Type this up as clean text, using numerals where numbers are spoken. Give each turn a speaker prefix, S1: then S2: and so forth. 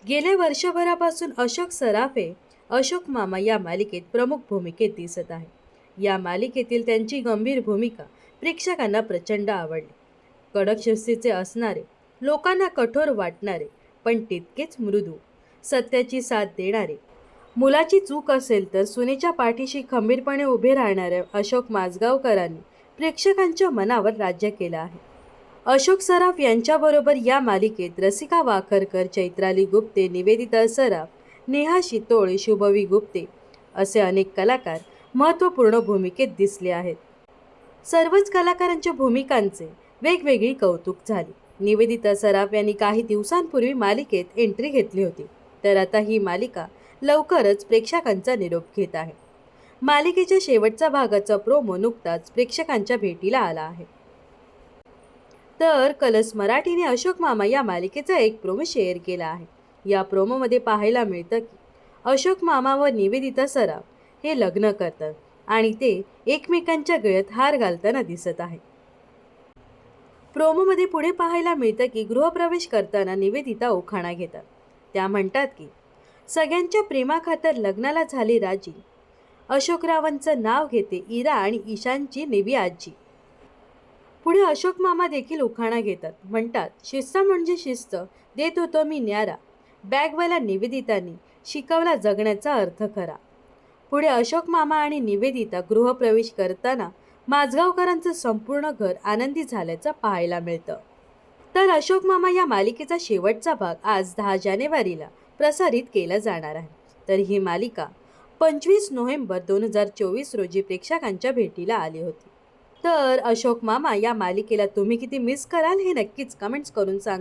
S1: गेल्या वर्षभरापासून अशोक सराफ अशोक मामा या मालिकेत प्रमुख भूमिकेत दिसत आहे. या मालिकेतील त्यांची गंभीर भूमिका प्रेक्षकांना प्रचंड आवडली. कडक शिस्तीचे असणारे, लोकांना कठोर वाटणारे पण तितकेच मृदू, सत्याची साथ देणारे, मुलाची चूक असेल तर सुनेच्या पाठीशी खंबीरपणे उभे राहणाऱ्या अशोक माजगावकरांनी प्रेक्षकांच्या मनावर राज्य केलं आहे. अशोक सराफ यांच्याबरोबर या मालिकेत रसिका वाखरकर, चैत्राली गुप्ते, निवेदिता सराफ, नेहा शितोळे, शुभवी गुप्ते असे अनेक कलाकार महत्त्वपूर्ण भूमिकेत दिसले आहेत. सर्वच कलाकारांच्या भूमिकांचे वेगवेगळी कौतुक झाले. निवेदिता सराफ यांनी काही दिवसांपूर्वी मालिकेत एंट्री घेतली होती, तर आता ही मालिका लवकरच प्रेक्षकांचा निरोप घेत आहे. मालिकेच्या शेवटच्या भागाचा प्रोमो नुकताच प्रेक्षकांच्या भेटीला आला आहे. तर कलर्स मराठीने अशोक मामा या मालिकेचा एक प्रोमो शेअर केला आहे. या प्रोमोमध्ये पाहायला मिळतं की अशोक मामा व निवेदिता सराफ हे लग्न करतात आणि ते एकमेकांच्या गळ्यात हार घालताना दिसत आहे. प्रोमोमध्ये पुढे पाहायला मिळतं की गृहप्रवेश करताना निवेदिता उखाणा घेतात. त्या म्हणतात की सगळ्यांच्या प्रेमाखातर लग्नाला झाली राजी, अशोकरावांचं नाव घेते इरा आणि ईशानची नेवी आजी. पुढे अशोक मामा देखील उखाणा घेतात. म्हणतात, शिस्त म्हणजे शिस्त, देत होतो मी न्यारा, बॅगवाला निवेदितांनी शिकवला जगण्याचा अर्थ खरा. पुढे अशोक मामा आणि निवेदिता गृहप्रवेश करताना माझगावकरांचं संपूर्ण घर आनंदी झाल्याचं पाहायला मिळतं. तर अशोक मामा या मालिकेचा शेवटचा भाग आज 10 जानेवारीला प्रसारित केला जाणार आहे. तर ही मालिका 25 नोव्हेंबर 2024 रोजी प्रेक्षकांच्या भेटीला आली होती. तर अशोक मामा या मालिकेला तुम्ही किती मिस कराल हे नक्कीच कमेंट्स करून सांगा.